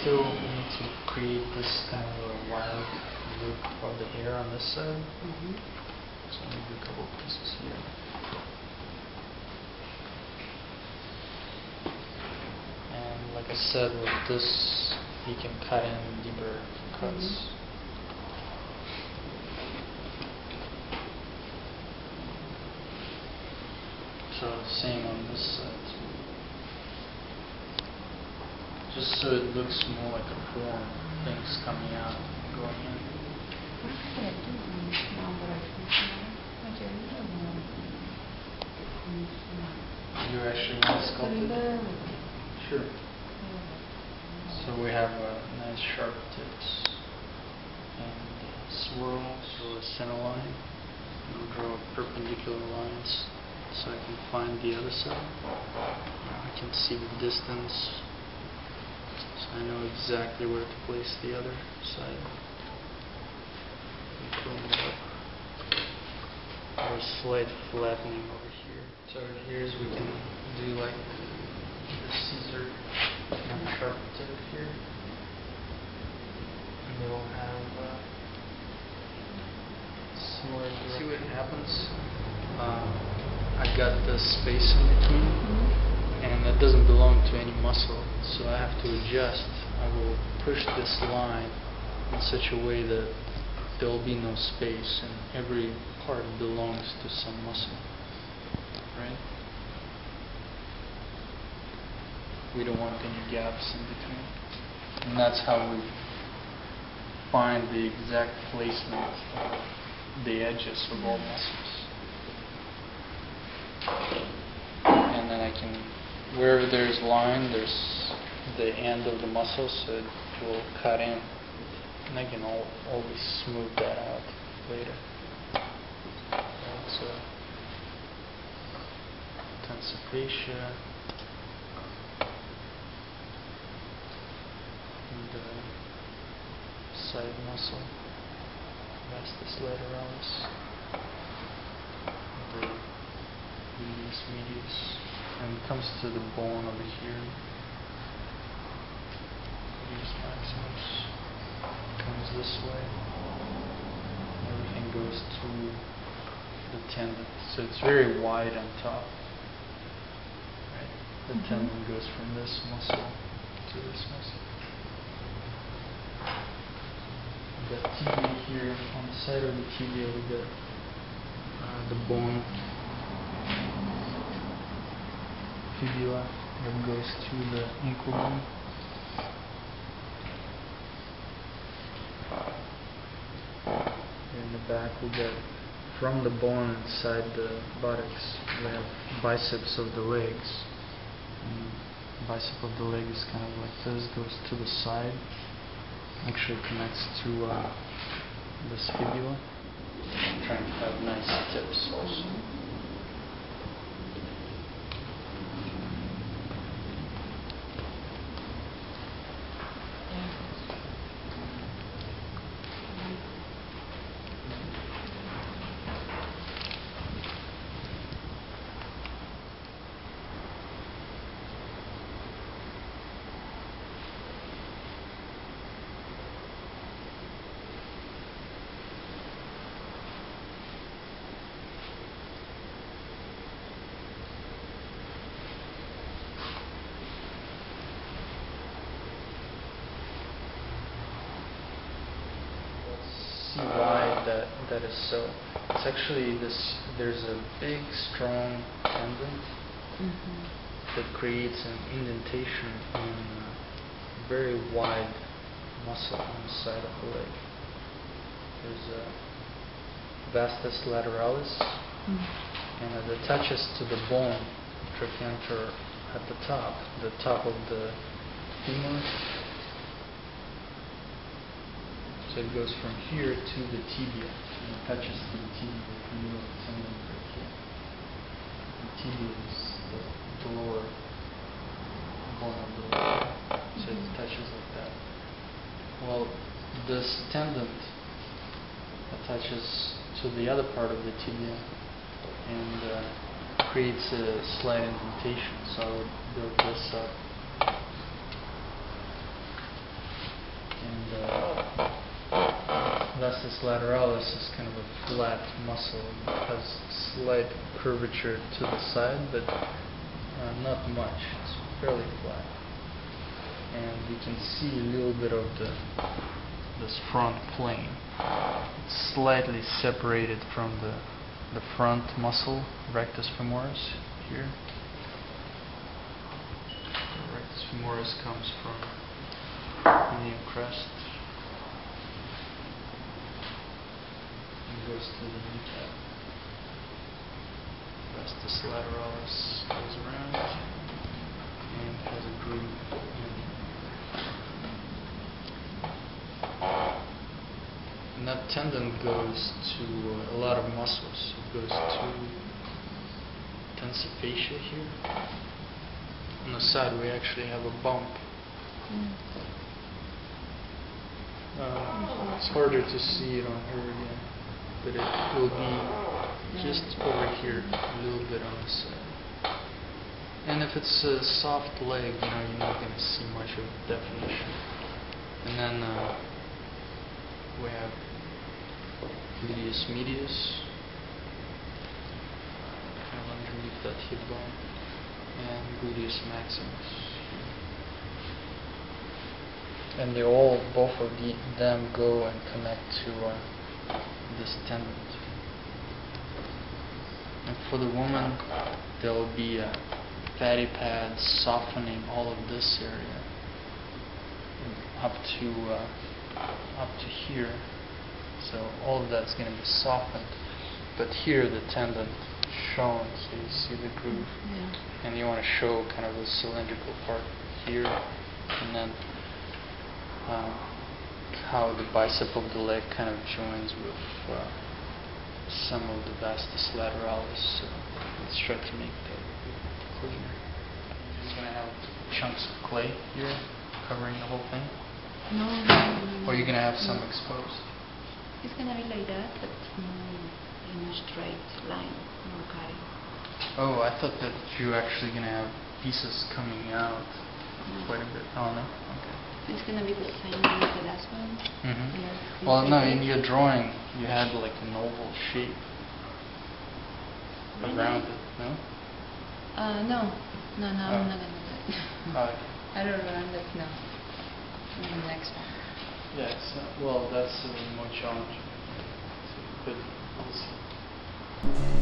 still need to create this kind of a wild look of the hair on this side. So I'm going to do a couple of pieces here. And like I said, with this, you can cut in deeper cuts. So same on this side too. Just so it looks more like a form, things coming out, going in. You actually want to sculpt it? Sure. So we have nice sharp tips and swirls or a center line. We'll draw perpendicular lines so I can find the other side. I can see the distance, so I know exactly where to place the other side. Chrome it up. Or a slight flattening over here. So here's we can do like the Caesar and sharp tip here. And they will have similar. See what happens? I got this space in between, and that doesn't belong to any muscle, so I have to adjust. I will push this line in such a way that there will be no space, and every part belongs to some muscle, right? We don't want any gaps in between, and that's how we find the exact placement of the edges of all muscles. And then I can, wherever there's line, there's the end of the muscle, so it will cut in. And I can always smooth that out later. That's tensa fascia and side muscle, vastus lateralis, the medius, and it comes to the bone over here. Medius maximus comes this way. Everything goes to the tendon, so it's very wide on top. Right? The tendon goes from this muscle to this muscle. We got tibia here. On the side of the tibia, we got the bone. Fibula that goes to the ankle bone. In the back we got, from the bone inside the buttocks, we have biceps of the legs. And bicep of the leg is kind of like this, goes to the side, actually connects to this fibula. I'm trying to have nice tips also. See why that is so. It's actually this, there's a big strong tendon that creates an indentation in a very wide muscle on the side of the leg. There's a vastus lateralis, and it attaches to the bone trochanter at the top of the femur. So it goes from here to the tibia, and it touches to the tibia, the middle tendon right here. The tibia is the lower bone of the leg, so it touches like that. Well, this tendon attaches to the other part of the tibia and creates a slight indentation, so I would build this up. vastus lateralis is kind of a flat muscle. It has slight curvature to the side, but not much. It's fairly flat. And you can see a little bit of this front plane. It's slightly separated from the front muscle, rectus femoris, here. The rectus femoris comes from median crest and goes to the kneecap. Vastus lateralis goes around and has a groove in. And that tendon goes to a lot of muscles. It goes to tensa fascia here. On the side we actually have a bump. It's harder to see it on her again, but it will be just over here, a little bit on the side. And if it's a soft leg, you're not going to see much of definition. And then we have gluteus medius, kind of underneath that hip bone, and gluteus maximus. And both of them go and connect to this tendon. And for the woman, there will be fatty pads softening all of this area up to here. So all of that's going to be softened. But here the tendon is shown, so you see the groove. Yeah. And you want to show kind of the cylindrical part here, and then how the bicep of the leg kind of joins with some of the vastus lateralis. So let's try to make that cleaner. You're going to have chunks of clay here covering the whole thing? No. Or you're going to have some exposed? It's going to be like that, but in a straight line, no cutting. Oh, I thought that you were actually going to have pieces coming out quite a bit. Oh, no? Okay. It's going to be the same as the last one. Mm-hmm. Well, no, in your drawing, you had like an oval shape around it, no? No, I'm not going to do that. Okay. I don't remember that, no. In the next one. Yeah, well, that's more challenging. But we'll see.